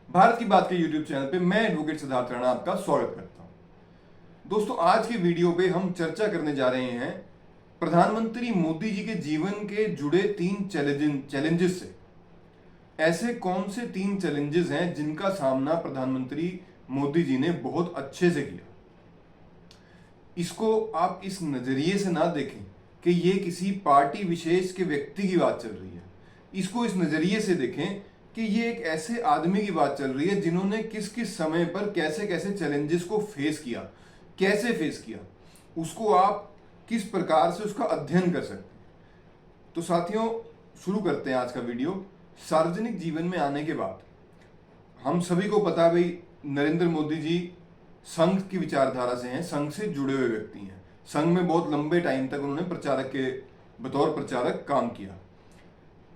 भारत की बात के यूट्यूब चैनल पे मैं एडवोकेट सिद्धार्थ राणा आपका स्वागत करता हूं। दोस्तों, आज के वीडियो पे हम चर्चा करने जा रहे हैं प्रधानमंत्री मोदी जी के जीवन के जुड़े 3 चैलेंजेस से। ऐसे कौन से 3 चैलेंजेस हैं जिनका सामना प्रधानमंत्री मोदी जी ने बहुत अच्छे से किया। इसको आप इस नजरिए से ना देखें कि ये किसी पार्टी विशेष के व्यक्ति की बात चल रही है। इसको इस नजरिए से देखें कि ये एक ऐसे आदमी की बात चल रही है जिन्होंने किस किस समय पर कैसे कैसे चैलेंजेस को फेस किया, कैसे फेस किया, उसको आप किस प्रकार से उसका अध्ययन कर सकते हैं। तो साथियों, शुरू करते हैं आज का वीडियो। सार्वजनिक जीवन में आने के बाद हम सभी को पता है भाई, नरेंद्र मोदी जी संघ की विचारधारा से हैं, संघ से जुड़े हुए व्यक्ति हैं। संघ में बहुत लंबे टाइम तक उन्होंने बतौर प्रचारक काम किया।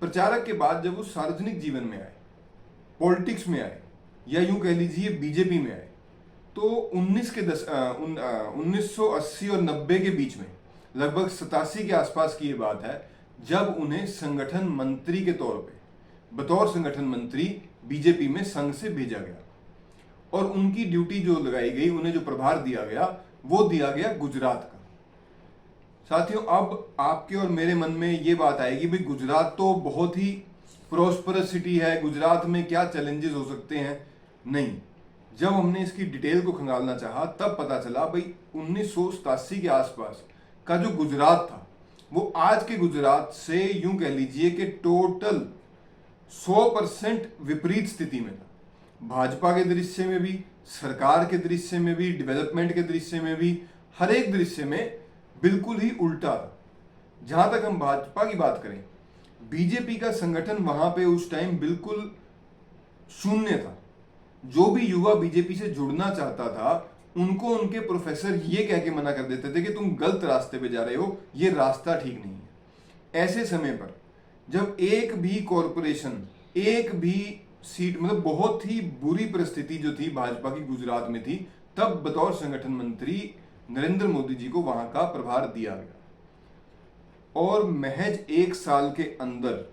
प्रचारक के बाद जब वो सार्वजनिक जीवन में आए, पॉलिटिक्स में आए, या यूं कह लीजिए बीजेपी में आए, तो 1980 और 90 के बीच में, लगभग 87 के आसपास की ये बात है, जब उन्हें संगठन मंत्री के तौर पे, बतौर संगठन मंत्री बीजेपी में संघ से भेजा गया। और उनकी ड्यूटी जो लगाई गई, उन्हें जो प्रभार दिया गया, वो दिया गया गुजरात का। साथियों, अब आपके और मेरे मन में ये बात आएगी, भाई गुजरात तो बहुत ही प्रोस्परस सिटी है, गुजरात में क्या चैलेंजेस हो सकते हैं। नहीं, जब हमने इसकी डिटेल को खंगालना चाहा तब पता चला भाई 1987 के आसपास का जो गुजरात था, वो आज के गुजरात से यूं कह लीजिए कि टोटल 100% विपरीत स्थिति में था। भाजपा के दृश्य में भी, सरकार के दृश्य में भी, डेवलपमेंट के दृश्य में भी, हर एक दृश्य में बिल्कुल ही उल्टा था। जहां तक हम भाजपा की बात करें, बीजेपी का संगठन वहां पे उस टाइम बिल्कुल शून्य था। जो भी युवा बीजेपी से जुड़ना चाहता था, उनको उनके प्रोफेसर ये कह के मना कर देते थे कि तुम गलत रास्ते पे जा रहे हो, ये रास्ता ठीक नहीं है। ऐसे समय पर जब एक भी कॉरपोरेशन, एक भी सीट, मतलब बहुत ही बुरी परिस्थिति जो थी भाजपा की गुजरात में थी, तब बतौर संगठन मंत्री नरेंद्र मोदी जी को वहां का प्रभार दिया गया। और महज 1 साल के अंदर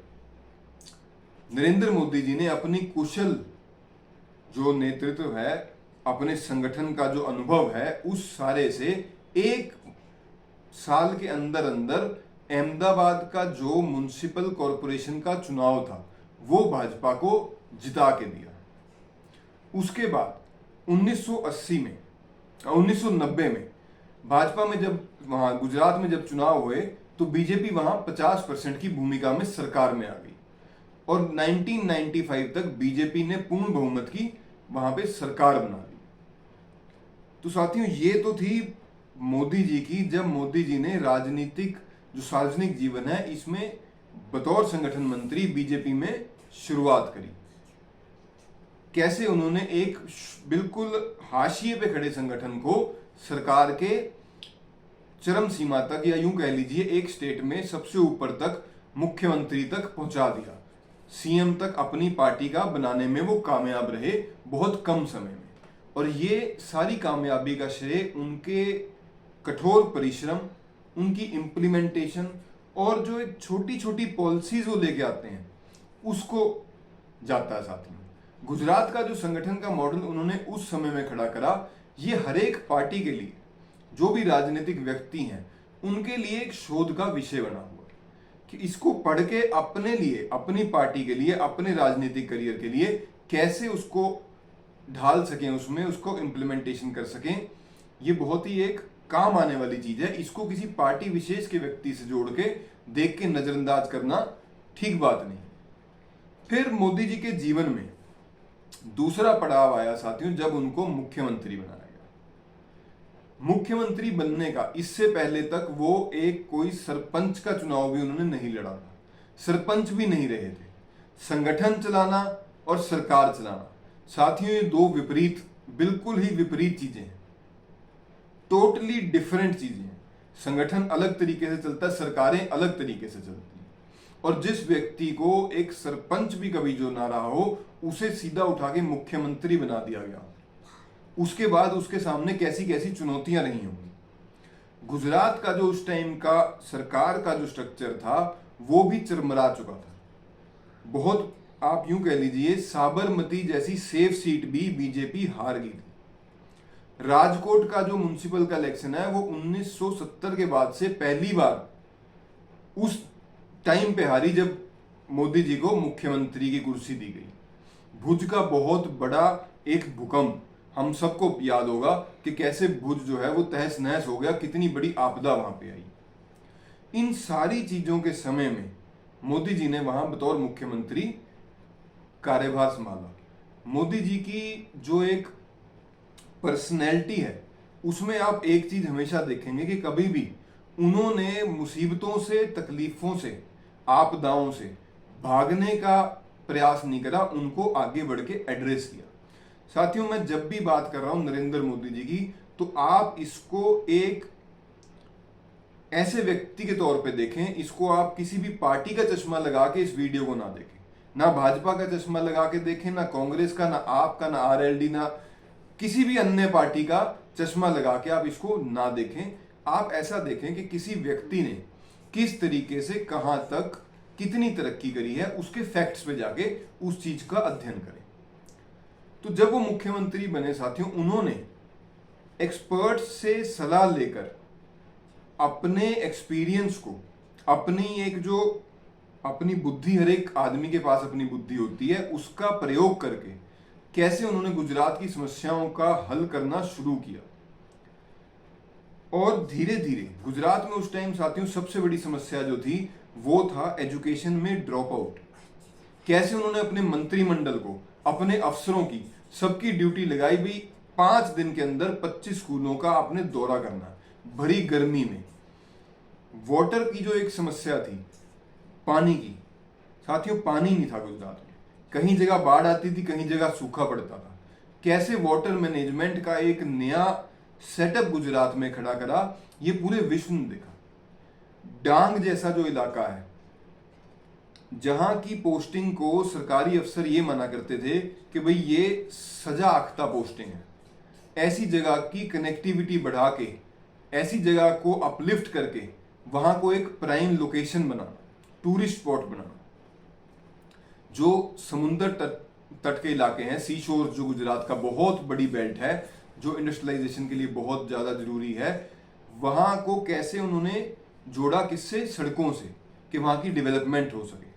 नरेंद्र मोदी जी ने अपनी कुशल जो नेतृत्व है, अपने संगठन का जो अनुभव है, उस सारे से 1 साल के अंदर अंदर अहमदाबाद का जो म्युनिसिपल कॉरपोरेशन का चुनाव था, वो भाजपा को जिता के दिया। उसके बाद 1980 में, 1990 में भाजपा में जब वहां गुजरात में जब चुनाव हुए, तो बीजेपी वहां 50% की भूमिका में सरकार में आ गई। और 1995 तक बीजेपी ने पूर्ण बहुमत की वहां पे सरकार बना ली। तो साथियों, ये तो थी मोदी जी की, जब मोदी जी ने राजनीतिक जो सार्वजनिक जीवन है, इसमें बतौर संगठन मंत्री बीजेपी में शुरुआत करी। कैसे उन्होंने एक बिल्कुल हाशिए पे खड़े संगठन को सरकार के चरम सीमा तक, या यूं कह लीजिए एक स्टेट में सबसे ऊपर तक, मुख्यमंत्री तक पहुंचा दिया। सीएम तक अपनी पार्टी का बनाने में वो कामयाब रहे बहुत कम समय में। और ये सारी कामयाबी का श्रेय उनके कठोर परिश्रम, उनकी इम्प्लीमेंटेशन, और जो एक छोटी छोटी पॉलिसीज वो लेके आते हैं, उसको जाता है। साथियों, गुजरात का जो संगठन का मॉडल उन्होंने उस समय में खड़ा करा, ये हर एक पार्टी के लिए, जो भी राजनीतिक व्यक्ति हैं, उनके लिए एक शोध का विषय बना हुआ है कि इसको पढ़ के अपने लिए, अपनी पार्टी के लिए, अपने राजनीतिक करियर के लिए कैसे उसको ढाल सकें, उसमें उसको इम्प्लीमेंटेशन कर सकें। ये बहुत ही एक काम आने वाली चीज है। इसको किसी पार्टी विशेष के व्यक्ति से जोड़ के देख के नजरअंदाज करना ठीक बात नहीं। फिर मोदी जी के जीवन में दूसरा पड़ाव आया साथियों, जब उनको मुख्यमंत्री बनाया गया। मुख्यमंत्री बनने का इससे पहले तक वो एक कोई सरपंच का चुनाव भी उन्होंने नहीं लड़ा था, सरपंच भी नहीं रहे थे। संगठन चलाना और सरकार चलाना, साथियों, ये दो विपरीत, बिल्कुल ही विपरीत चीजें हैं, टोटली डिफरेंट चीजें हैं। संगठन अलग तरीके से चलता है, सरकारें अलग तरीके से चलती हैं। और जिस व्यक्ति को एक सरपंच भी कभी जो ना रहा हो, उसे सीधा उठा के मुख्यमंत्री बना दिया गया, उसके बाद उसके सामने कैसी कैसी चुनौतियां रही होंगी। गुजरात का जो उस टाइम का सरकार का जो स्ट्रक्चर था, वो भी चरमरा चुका था, बहुत आप यूं कह लीजिए साबरमती जैसी सेफ सीट भी बीजेपी हार गई थी। राजकोट का जो म्युनिसिपल का इलेक्शन है वो 1970 के बाद से पहली बार उस टाइम पे हारी जब मोदी जी को मुख्यमंत्री की कुर्सी दी गई। भुज का बहुत बड़ा एक भूकंप, हम सबको याद होगा कि कैसे भुज जो है वो तहस नहस हो गया, कितनी बड़ी आपदा वहां पे आई। इन सारी चीजों के समय में मोदी जी ने वहां बतौर मुख्यमंत्री कार्यभार संभाला। मोदी जी की जो एक पर्सनैलिटी है उसमें आप एक चीज हमेशा देखेंगे कि कभी भी उन्होंने मुसीबतों से, तकलीफों से, आपदाओं से भागने का प्रयास नहीं करा, उनको आगे बढ़ के एड्रेस किया। साथियों, मैं जब भी बात कर रहा हूं नरेंद्र मोदी जी की, तो आप इसको एक ऐसे व्यक्ति के तौर पे देखें, इसको आप किसी भी पार्टी का चश्मा लगा के इस वीडियो को ना देखें, ना भाजपा का चश्मा लगा के देखें, ना कांग्रेस का, ना आपका, ना आरएलडी, ना किसी भी अन्य पार्टी का चश्मा लगा के आप इसको ना देखें। आप ऐसा देखें कि किसी व्यक्ति ने किस तरीके से कहां तक कितनी तरक्की करी है, उसके फैक्ट्स पे जाके उस चीज का अध्ययन करें। तो जब वो मुख्यमंत्री बने साथियों, उन्होंने एक्सपर्ट से सलाह लेकर अपने एक्सपीरियंस को, अपनी एक जो अपनी बुद्धि, हर एक आदमी के पास अपनी बुद्धि होती है, उसका प्रयोग करके कैसे उन्होंने गुजरात की समस्याओं का हल करना शुरू किया। और धीरे धीरे गुजरात में उस टाइम साथियों सबसे बड़ी समस्या जो थी वो था एजुकेशन में ड्रॉप आउट। कैसे उन्होंने अपने मंत्रिमंडल को, अपने अफसरों की, सबकी ड्यूटी लगाई भी 5 दिन के अंदर 25 स्कूलों का आपने दौरा करना, भरी गर्मी में। वाटर की जो एक समस्या थी, पानी की, साथियों पानी नहीं था गुजरात में, कहीं जगह बाढ़ आती थी, कहीं जगह सूखा पड़ता था। कैसे वाटर मैनेजमेंट का एक नया सेटअप गुजरात में खड़ा करा, ये पूरे विश्व ने देखा। डांग जैसा जो इलाका है, जहां की पोस्टिंग को सरकारी अफसर ये मना करते थे कि भाई ये सजा आख्ता पोस्टिंग है, ऐसी जगह की कनेक्टिविटी बढ़ा के, ऐसी जगह को अपलिफ्ट करके वहां को एक प्राइम लोकेशन बनाना, टूरिस्ट स्पॉट बनाना। जो समुद्र तट के इलाके हैं, सी शोर जो गुजरात का बहुत बड़ी बेल्ट है, जो इंडस्ट्रियलाइजेशन के लिए बहुत ज्यादा जरूरी है, वहां को कैसे उन्होंने जोड़ा, किससे? सड़कों से, कि वहां की डेवलपमेंट हो सके।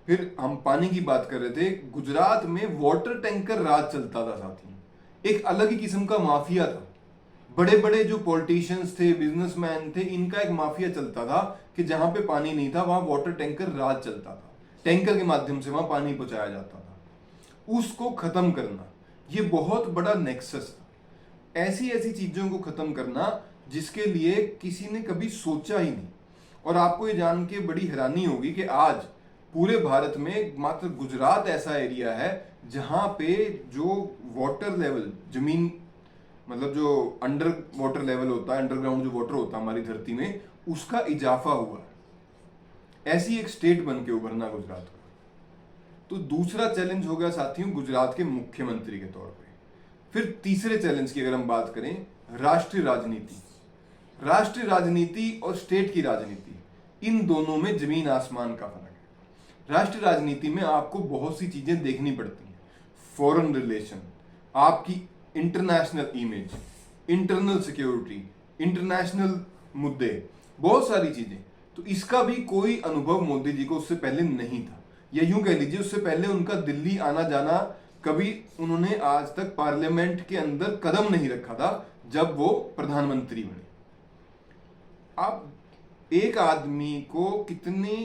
फिर हम पानी की बात कर रहे थे, गुजरात में वाटर टैंकर राज चलता था साथियों, एक अलग ही किस्म का माफिया था। बड़े बड़े जो पॉलिटिशियंस थे, बिजनेसमैन थे, इनका एक माफिया चलता था कि जहां पे पानी नहीं था वहां वाटर टैंकर राज चलता था, टैंकर के माध्यम से वहां पानी पहुंचाया जाता था। उसको खत्म करना ये बहुत बड़ा नेक्सस था। ऐसी ऐसी चीजों को खत्म करना जिसके लिए किसी ने कभी सोचा ही नहीं। और आपको ये जान के बड़ी हैरानी होगी कि आज पूरे भारत में मात्र गुजरात ऐसा एरिया है जहां पे जो वाटर लेवल, जमीन मतलब जो अंडर वाटर लेवल होता है, अंडरग्राउंड जो वाटर होता है हमारी धरती में, उसका इजाफा हुआ है। ऐसी एक स्टेट बन के उभरना गुजरात का। तो दूसरा चैलेंज हो गया साथियों गुजरात के मुख्यमंत्री के तौर पे। फिर तीसरे चैलेंज की अगर हम बात करें, राष्ट्रीय राजनीति। राष्ट्रीय राजनीति और स्टेट की राजनीति, इन दोनों में जमीन आसमान का फर्क है। राष्ट्रीय राजनीति में आपको बहुत सी चीजें देखनी पड़ती हैं, फॉरेन रिलेशन, आपकी international image, internal security, international मुद्दे, बहुत सारी चीजें। तो इसका भी कोई अनुभव मोदी जी को उससे पहले नहीं था, या यूं कह लीजिए उससे पहले उनका दिल्ली आना जाना, कभी उन्होंने आज तक पार्लियामेंट के अंदर कदम नहीं रखा था जब वो प्रधानमंत्री बने। अब एक आदमी को कितने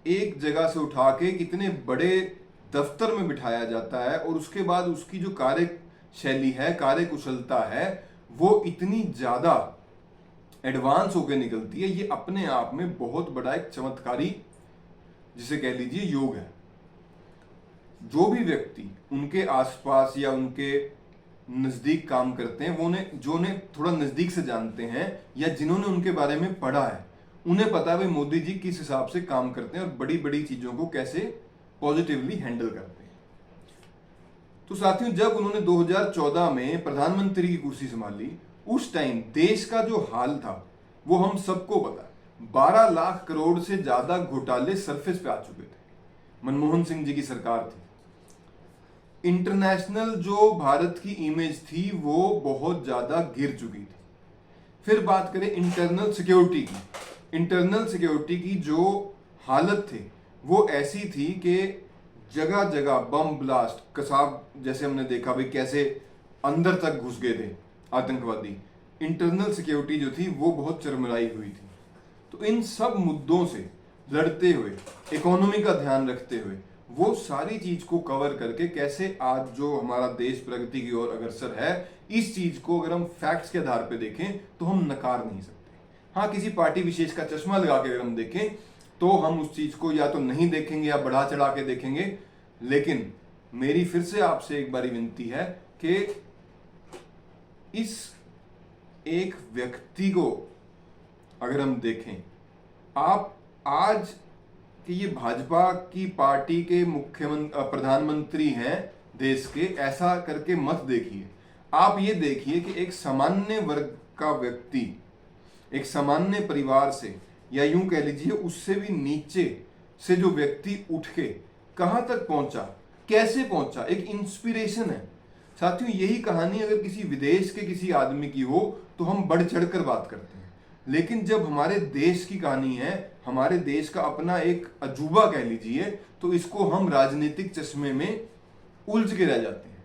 एक जगह से उठा के कितने बड़े दफ्तर में बिठाया जाता है और उसके बाद उसकी जो कार्यशैली है, कार्यकुशलता है, वो इतनी ज्यादा एडवांस होकर निकलती है। ये अपने आप में बहुत बड़ा एक चमत्कारी, जिसे कह लीजिए योग है। जो भी व्यक्ति उनके आसपास या उनके नजदीक काम करते हैं, वो जो उन्हें थोड़ा नजदीक से जानते हैं या जिन्होंने उनके बारे में पढ़ा है, उन्हें पता है भाई मोदी जी किस हिसाब से काम करते हैं और बड़ी बड़ी चीजों को कैसे पॉजिटिवली हैंडल करते हैं। तो साथियों, जब उन्होंने 2014 में प्रधानमंत्री की कुर्सी संभाली, उस टाइम देश का जो हाल था वो हम सबको पता है। 12 लाख करोड़ से ज्यादा घोटाले सरफेस पे आ चुके थे। मनमोहन सिंह जी की सरकार थी, इंटरनेशनल जो भारत की इमेज थी वो बहुत ज़्यादा गिर चुकी थी। फिर बात करें इंटरनल सिक्योरिटी की, इंटरनल सिक्योरिटी की जो हालत थी वो ऐसी थी कि जगह जगह बम ब्लास्ट, कसाब जैसे हमने देखा भाई कैसे अंदर तक घुस गए थे आतंकवादी। इंटरनल सिक्योरिटी जो थी वो बहुत चरमराई हुई थी। तो इन सब मुद्दों से लड़ते हुए, इकोनॉमी का ध्यान रखते हुए, वो सारी चीज को कवर करके कैसे आज जो हमारा देश प्रगति की ओर अग्रसर है, इस चीज को अगर हम फैक्ट्स के आधार पे देखें तो हम नकार नहीं सकते। हाँ, किसी पार्टी विशेष का चश्मा लगा के अगर हम देखें तो हम उस चीज को या तो नहीं देखेंगे या बढ़ा चढ़ा के देखेंगे। लेकिन मेरी फिर से आपसे एक बारी विनती है कि इस एक व्यक्ति को अगर हम देखें, आप आज कि ये भाजपा की पार्टी के प्रधानमंत्री हैं देश के, ऐसा करके मत देखिए। आप ये देखिए कि एक सामान्य वर्ग का व्यक्ति, एक सामान्य परिवार से, या यूं कह लीजिए उससे भी नीचे से जो व्यक्ति उठ के कहां तक पहुंचा, कैसे पहुंचा, एक इंस्पिरेशन है। साथियों, यही कहानी अगर किसी विदेश के किसी आदमी की हो तो हम बढ़ चढ़कर बात करते हैं, लेकिन जब हमारे देश की कहानी है, हमारे देश का अपना एक अजूबा कह लीजिए, तो इसको हम राजनीतिक चश्मे में उलझ के रह जाते हैं।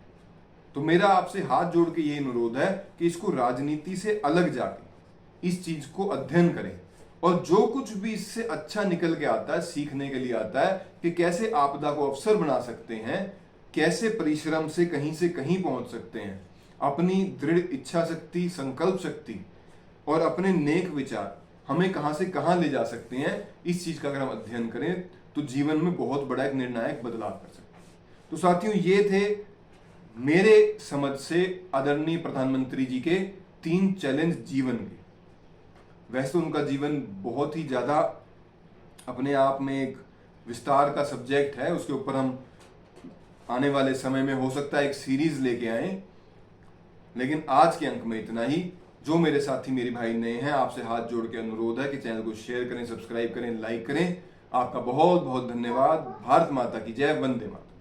तो मेरा आपसे हाथ जोड़ के ये अनुरोध है कि इसको राजनीति से अलग जाके इस चीज को अध्ययन करें, और जो कुछ भी इससे अच्छा निकल के आता है, सीखने के लिए आता है कि कैसे आपदा को अवसर बना सकते हैं, कैसे परिश्रम से कहीं पहुंच सकते हैं, अपनी दृढ़ इच्छा शक्ति, संकल्प शक्ति और अपने नेक विचार हमें कहां से कहां ले जा सकते हैं, इस चीज का अगर हम अध्ययन करें तो जीवन में बहुत बड़ा एक निर्णायक बदलाव कर सकते हैं। तो साथियों, ये थे मेरे समझ से आदरणीय प्रधानमंत्री जी के 3 चैलेंज जीवन के। वैसे तो उनका जीवन बहुत ही ज्यादा अपने आप में एक विस्तार का सब्जेक्ट है, उसके ऊपर हम आने वाले समय में हो सकता है एक सीरीज लेके आए, लेकिन आज के अंक में इतना ही। जो मेरे साथी, मेरे भाई नए हैं, आपसे हाथ जोड़ के अनुरोध है कि चैनल को शेयर करें, सब्सक्राइब करें, लाइक करें। आपका बहुत बहुत धन्यवाद। भारत माता की जय। वंदे मातरम।